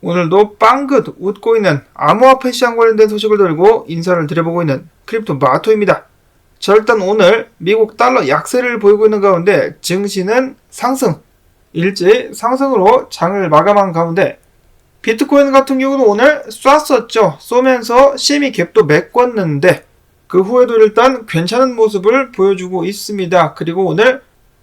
오늘도 빵긋 웃고 있는 암호화폐 시장 관련된 소식을 들고 인사를 드려보고 있는 크립토 마토입니다. 자, 일단 오늘 미국 달러 약세를 보이고 있는 가운데 증시는 상승, 일제히 상승으로 장을 마감한 가운데 비트코인 같은 경우는 오늘 쐈었죠. 쏘면서 CME 갭도 메꿨는데 그 후에도 일단 괜찮은 모습을 보여주고 있습니다. 그리고 오늘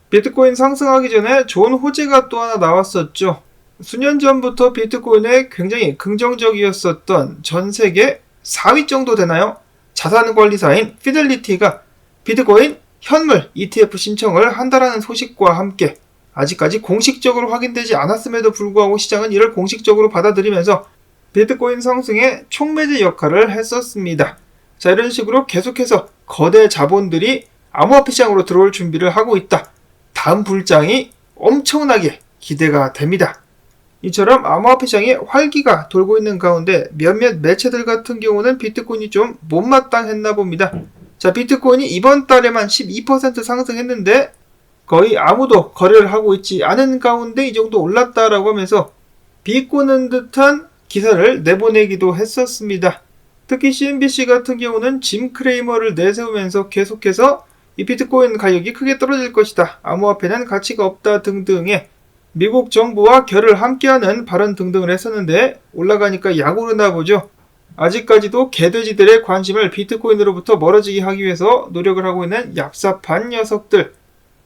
비트코인 상승하기 전에 좋은 호재가 또 하나 나왔었죠. 수년 전부터 비트코인에 굉장히 긍정적이었었던 전 세계 4위 정도 되나요? 자산관리사인 피델리티가 비트코인 현물 ETF 신청을 한다라는 소식과 함께 아직까지 공식적으로 확인되지 않았음에도 불구하고 시장은 이를 공식적으로 받아들이면서 비트코인 상승에 촉매제 역할을 했었습니다. 자, 이런 식으로 계속해서 거대 자본들이 암호화폐 시장으로 들어올 준비를 하고 있다. 다음 불장이 엄청나게 기대가 됩니다. 이처럼 암호화폐 시장에 활기가 돌고 있는 가운데 몇몇 매체들 같은 경우는 비트코인이 좀 못마땅했나 봅니다. 자, 비트코인이 이번 달에만 12% 상승했는데 거의 아무도 거래를 하고 있지 않은 가운데 이 정도 올랐다라고 하면서 비꼬는 듯한 기사를 내보내기도 했었습니다. 특히 CNBC 같은 경우는 짐 크레이머를 내세우면서 계속해서 이 비트코인 가격이 크게 떨어질 것이다, 암호화폐는 가치가 없다 등등의 미국 정부와 결을 함께하는 발언 등등을 했었는데 올라가니까 약 오르나 보죠. 아직까지도 개돼지들의 관심을 비트코인으로부터 멀어지게 하기 위해서 노력을 하고 있는 얍삽한 녀석들.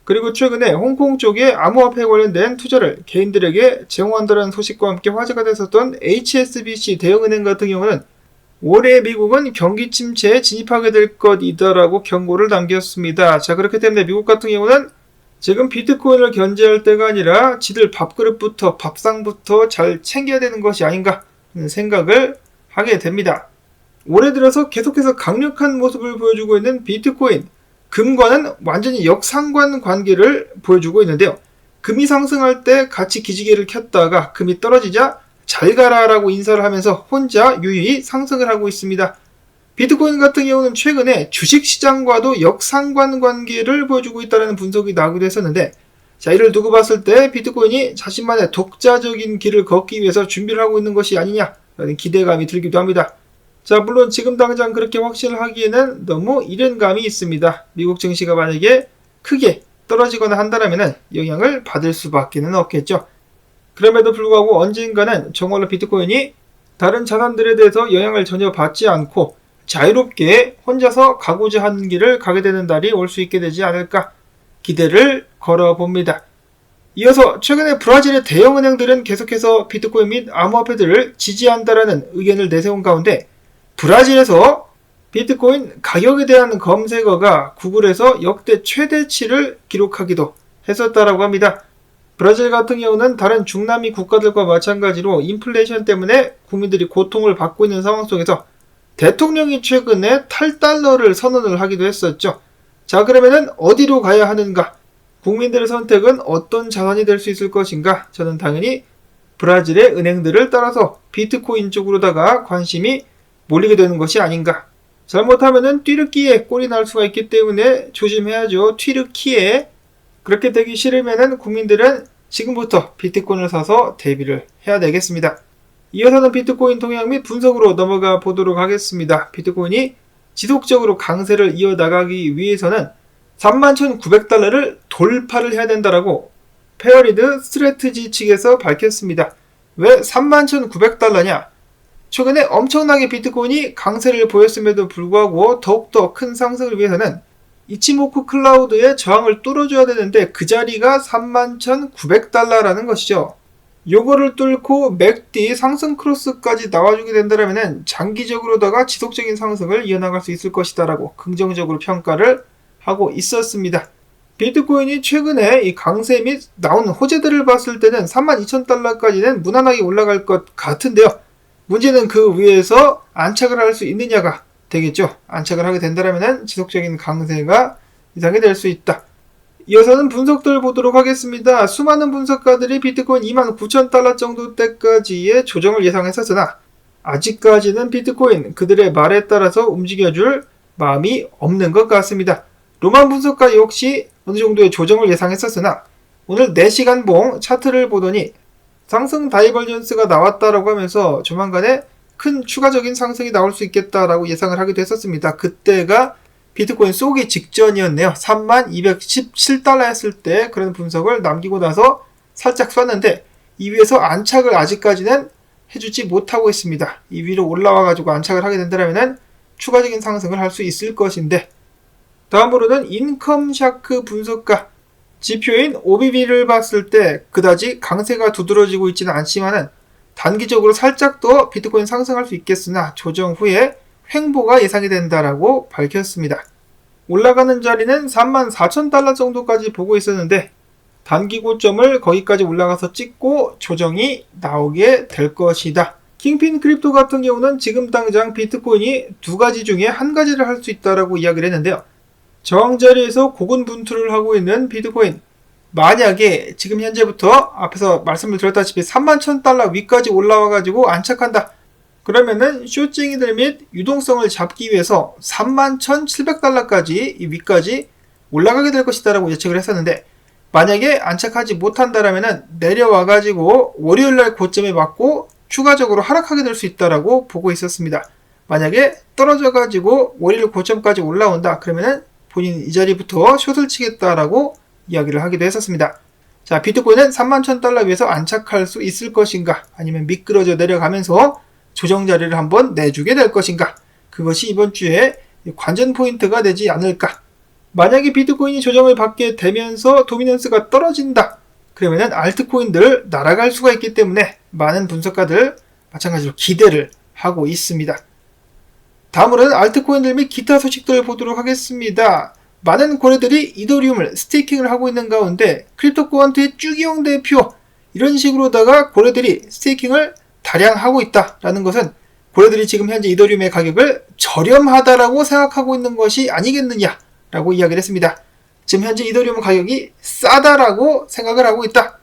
그리고 최근에 홍콩 쪽에 암호화폐 관련된 투자를 개인들에게 제공한다는 소식과 함께 화제가 됐었던 HSBC 대형은행 같은 경우는 올해 미국은 경기 침체에 진입하게 될 것이다라고 경고를 남겼습니다. 자, 그렇기 때문에 미국 같은 경우는 지금 비트코인을 견제할 때가 아니라 지들 밥그릇부터 밥상부터 잘 챙겨야 되는 것이 아닌가 하는 생각을 하게 됩니다. 올해 들어서 계속해서 강력한 모습을 보여주고 있는 비트코인, 금과는 완전히 역상관 관계를 보여주고 있는데요. 금이 상승할 때 같이 기지개를 켰다가 금이 떨어지자 잘 가라라고 인사를 하면서 혼자 유유히 상승을 하고 있습니다. 비트코인 같은 경우는 최근에 주식시장과도 역상관 관계를 보여주고 있다는 분석이 나오기도 했었는데, 자, 이를 두고 봤을 때 비트코인이 자신만의 독자적인 길을 걷기 위해서 준비를 하고 있는 것이 아니냐라는 기대감이 들기도 합니다. 자, 물론 지금 당장 그렇게 확신을 하기에는 너무 이른 감이 있습니다. 미국 증시가 만약에 크게 떨어지거나 한다면 영향을 받을 수밖에 없겠죠. 그럼에도 불구하고 언젠가는 정말로 비트코인이 다른 자산들에 대해서 영향을 전혀 받지 않고 자유롭게 혼자서 가고자 하는 길을 가게 되는 날이 올 수 있게 되지 않을까 기대를 걸어봅니다. 이어서 최근에 브라질의 대형은행들은 계속해서 비트코인 및 암호화폐들을 지지한다라는 의견을 내세운 가운데 브라질에서 비트코인 가격에 대한 검색어가 구글에서 역대 최대치를 기록하기도 했었다라고 합니다. 브라질 같은 경우는 다른 중남미 국가들과 마찬가지로 인플레이션 때문에 국민들이 고통을 받고 있는 상황 속에서 대통령이 최근에 탈달러를 선언을 하기도 했었죠. 자, 그러면은 어디로 가야 하는가? 국민들의 선택은 어떤 자산이 될 수 있을 것인가? 저는 당연히 브라질의 은행들을 따라서 비트코인 쪽으로다가 관심이 몰리게 되는 것이 아닌가. 잘못하면은 튀르키에 꼴이 날 수가 있기 때문에 조심해야죠. 튀르키에. 그렇게 되기 싫으면은 국민들은 지금부터 비트코인을 사서 대비를 해야 되겠습니다. 이어서는 비트코인 동향 및 분석으로 넘어가 보도록 하겠습니다. 비트코인이 지속적으로 강세를 이어나가기 위해서는 31,900달러를 돌파를 해야 된다라고 페어리드 스트래티지 측에서 밝혔습니다. 왜 31,900달러냐? 최근에 엄청나게 비트코인이 강세를 보였음에도 불구하고 더욱더 큰 상승을 위해서는 이치모쿠 클라우드의 저항을 뚫어줘야 되는데 그 자리가 31,900달러라는 것이죠. 요거를 뚫고 맥디 상승 크로스까지 나와주게 된다면 장기적으로다가 지속적인 상승을 이어나갈 수 있을 것이다라고 긍정적으로 평가를 하고 있었습니다. 비트코인이 최근에 이 강세 및 나온 호재들을 봤을 때는 32,000달러까지는 무난하게 올라갈 것 같은데요. 문제는 그 위에서 안착을 할 수 있느냐가 되겠죠. 안착을 하게 된다면 지속적인 강세가 이상이 될 수 있다. 이어서는 분석들 보도록 하겠습니다. 수많은 분석가들이 비트코인 29,000달러 정도 때까지의 조정을 예상했었으나 아직까지는 비트코인 그들의 말에 따라서 움직여줄 마음이 없는 것 같습니다. 로만 분석가 역시 어느 정도의 조정을 예상했었으나 오늘 4시간 봉 차트를 보더니 상승 다이버전스가 나왔다라고 하면서 조만간에 큰 추가적인 상승이 나올 수 있겠다라고 예상을 하기도 했었습니다. 그때가 비트코인 쏘기 직전이었네요. 3217달러 했을 때 그런 분석을 남기고 나서 살짝 쐈는데 이 위에서 안착을 아직까지는 해주지 못하고 있습니다. 이 위로 올라와가지고 안착을 하게 된다면 추가적인 상승을 할 수 있을 것인데, 다음으로는 인컴샤크 분석가 지표인 OBB를 봤을 때 그다지 강세가 두드러지고 있지는 않지만은 단기적으로 살짝 더 비트코인 상승할 수 있겠으나 조정 후에 횡보가 예상이 된다라고 밝혔습니다. 올라가는 자리는 34,000달러 정도까지 보고 있었는데 단기 고점을 거기까지 올라가서 찍고 조정이 나오게 될 것이다. 킹핀 크립토 같은 경우는 지금 당장 비트코인이 두 가지 중에 한 가지를 할 수 있다라고 이야기를 했는데요. 저항자리에서 고군분투를 하고 있는 비트코인, 만약에 지금 현재부터 앞에서 말씀을 드렸다시피 31,000달러 위까지 올라와가지고 안착한다. 그러면은 숏쟁이들 및 유동성을 잡기 위해서 31,700달러까지 이 위까지 올라가게 될 것이다라고 예측을 했었는데, 만약에 안착하지 못한다라면은 내려와가지고 월요일날 고점에 맞고 추가적으로 하락하게 될 수 있다라고 보고 있었습니다. 만약에 떨어져가지고 월요일 고점까지 올라온다. 그러면은 본인 이 자리부터 숏을 치겠다라고 이야기를 하기도 했었습니다. 자, 비트코인은 31,000달러 위에서 안착할 수 있을 것인가, 아니면 미끄러져 내려가면서 조정 자리를 한번 내주게 될 것인가, 그것이 이번 주에 관전 포인트가 되지 않을까. 만약에 비트코인이 조정을 받게 되면서 도미넌스가 떨어진다. 그러면은 알트코인들 날아갈 수가 있기 때문에 많은 분석가들 마찬가지로 기대를 하고 있습니다. 다음으로는 알트코인들 및 기타 소식들을 보도록 하겠습니다. 많은 고래들이 이더리움을 스테이킹을 하고 있는 가운데 크립토코언트의 쭈기용 대표, 이런 식으로다가 고래들이 스테이킹을 다량 하고 있다라는 것은 고래들이 지금 현재 이더리움의 가격을 저렴하다라고 생각하고 있는 것이 아니겠느냐라고 이야기를 했습니다. 지금 현재 이더리움 가격이 싸다라고 생각을 하고 있다.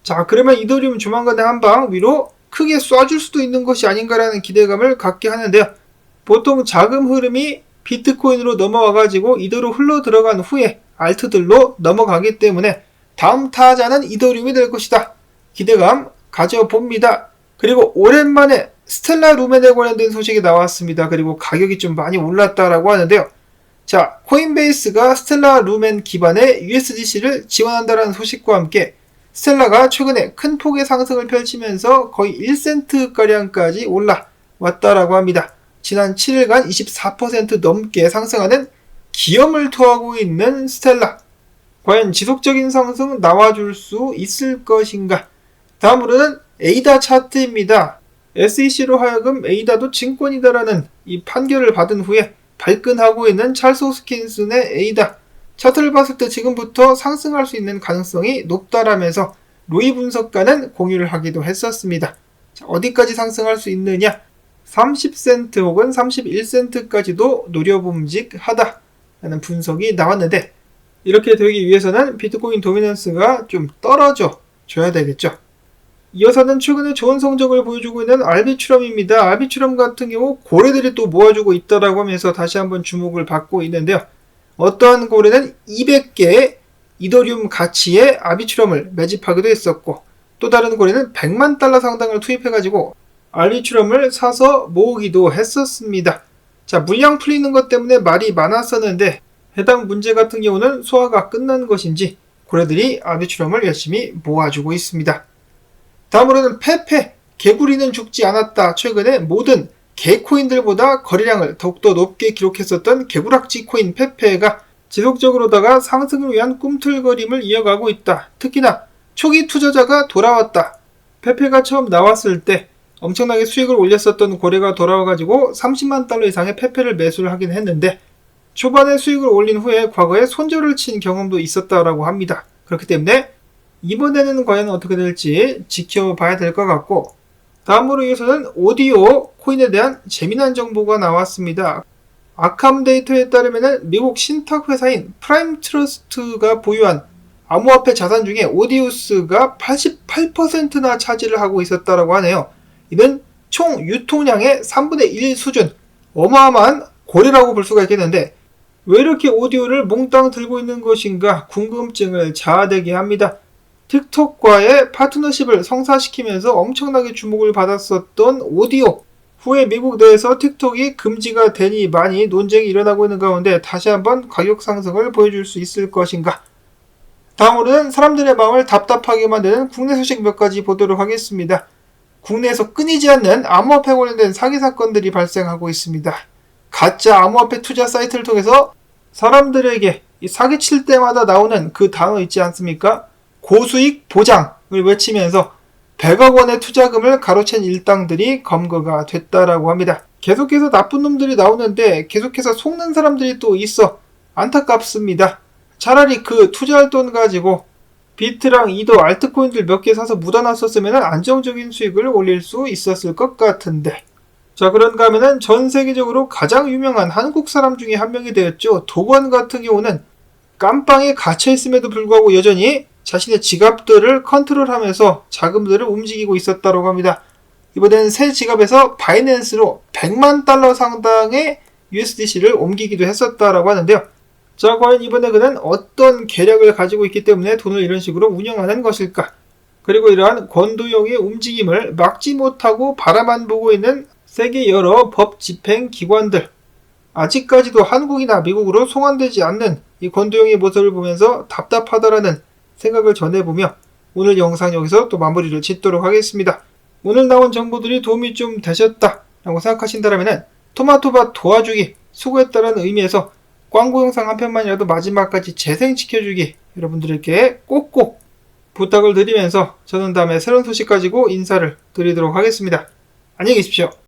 자, 그러면 이더리움 조만간에 한방 위로 크게 쏴줄 수도 있는 것이 아닌가라는 기대감을 갖게 하는데요. 보통 자금 흐름이 비트코인으로 넘어와가지고 이더로 흘러 들어간 후에 알트들로 넘어가기 때문에 다음 타자는 이더리움이 될 것이다. 기대감 가져봅니다. 그리고 오랜만에 스텔라 루멘에 관련된 소식이 나왔습니다. 그리고 가격이 좀 많이 올랐다라고 하는데요. 자, 코인베이스가 스텔라 루멘 기반의 USDC를 지원한다는 소식과 함께 스텔라가 최근에 큰 폭의 상승을 펼치면서 거의 1센트가량까지 올라왔다라고 합니다. 지난 7일간 24% 넘게 상승하는 기염을 토하고 있는 스텔라. 과연 지속적인 상승 나와줄 수 있을 것인가? 다음으로는 에이다 차트입니다. SEC로 하여금 에이다도 증권이다라는 이 판결을 받은 후에 발끈하고 있는 찰스 호스킨슨의 에이다. 차트를 봤을 때 지금부터 상승할 수 있는 가능성이 높다라면서 로이 분석가는 공유를 하기도 했었습니다. 자, 어디까지 상승할 수 있느냐? 30센트 혹은 31센트까지도 노려봄직하다 라는 분석이 나왔는데, 이렇게 되기 위해서는 비트코인 도미넌스가 좀 떨어져 줘야 되겠죠. 이어서는 최근에 좋은 성적을 보여주고 있는 알비트럼입니다. 알비트럼 같은 경우 고래들이 또 모아주고 있다라고 하면서 다시 한번 주목을 받고 있는데요. 어떠한 고래는 200개의 이더리움 가치의 알비트럼을 매집하기도 했었고, 또 다른 고래는 100만 달러 상당을 투입해가지고 알비트럼을 사서 모으기도 했었습니다. 자, 물량 풀리는 것 때문에 말이 많았었는데 해당 문제 같은 경우는 소화가 끝난 것인지 고래들이 알비트럼을 열심히 모아주고 있습니다. 다음으로는 페페, 개구리는 죽지 않았다. 최근에 모든 개코인들보다 거래량을 더욱더 높게 기록했었던 개구락지 코인 페페가 지속적으로다가 상승을 위한 꿈틀거림을 이어가고 있다. 특히나 초기 투자자가 돌아왔다. 페페가 처음 나왔을 때 엄청나게 수익을 올렸었던 고래가 돌아와가지고 30만 달러 이상의 페페를 매수를 하긴 했는데 초반에 수익을 올린 후에 과거에 손절을 친 경험도 있었다라고 합니다. 그렇기 때문에 이번에는 과연 어떻게 될지 지켜봐야 될 것 같고, 다음으로 이어서는 오디오 코인에 대한 재미난 정보가 나왔습니다. 아캄 데이터에 따르면 미국 신탁 회사인 프라임 트러스트가 보유한 암호화폐 자산 중에 오디우스가 88%나 차지를 하고 있었다라고 하네요. 이는 총 유통량의 3분의 1 수준, 어마어마한 고래라고 볼 수가 있겠는데 왜 이렇게 오디오를 몽땅 들고 있는 것인가 궁금증을 자아내게 합니다. 틱톡과의 파트너십을 성사시키면서 엄청나게 주목을 받았었던 오디오. 후에 미국 내에서 틱톡이 금지가 되니 많이 논쟁이 일어나고 있는 가운데 다시 한번 가격 상승을 보여줄 수 있을 것인가. 다음으로는 사람들의 마음을 답답하게 만드는 국내 소식 몇 가지 보도록 하겠습니다. 국내에서 끊이지 않는 암호화폐 관련된 사기 사건들이 발생하고 있습니다. 가짜 암호화폐 투자 사이트를 통해서 사람들에게 사기칠 때마다 나오는 그 단어 있지 않습니까? 고수익 보장을 외치면서 100억 원의 투자금을 가로챈 일당들이 검거가 됐다라고 합니다. 계속해서 나쁜 놈들이 나오는데 계속해서 속는 사람들이 또 있어 안타깝습니다. 차라리 그 투자할 돈 가지고 비트랑 이더 알트코인들 몇 개 사서 묻어놨었으면 안정적인 수익을 올릴 수 있었을 것 같은데. 자, 그런가 하면은 전 세계적으로 가장 유명한 한국 사람 중에 한 명이 되었죠. 도건 같은 경우는 깜빵에 갇혀 있음에도 불구하고 여전히 자신의 지갑들을 컨트롤하면서 자금들을 움직이고 있었다고 합니다. 이번에는 새 지갑에서 바이낸스로 100만 달러 상당의 USDC를 옮기기도 했었다라고 하는데요. 자, 과연 이번에 그는 어떤 계략을 가지고 있기 때문에 돈을 이런 식으로 운영하는 것일까? 그리고 이러한 권도용의 움직임을 막지 못하고 바라만 보고 있는 세계 여러 법 집행 기관들. 아직까지도 한국이나 미국으로 송환되지 않는 이 권도용의 모습을 보면서 답답하다라는 생각을 전해보며 오늘 영상 여기서 또 마무리를 짓도록 하겠습니다. 오늘 나온 정보들이 도움이 좀 되셨다 라고 생각하신다면 토마토밭 도와주기 수고했다는 의미에서 광고 영상 한 편만이라도 마지막까지 재생시켜주기 여러분들에게 꼭꼭 부탁을 드리면서 저는 다음에 새로운 소식 가지고 인사를 드리도록 하겠습니다. 안녕히 계십시오.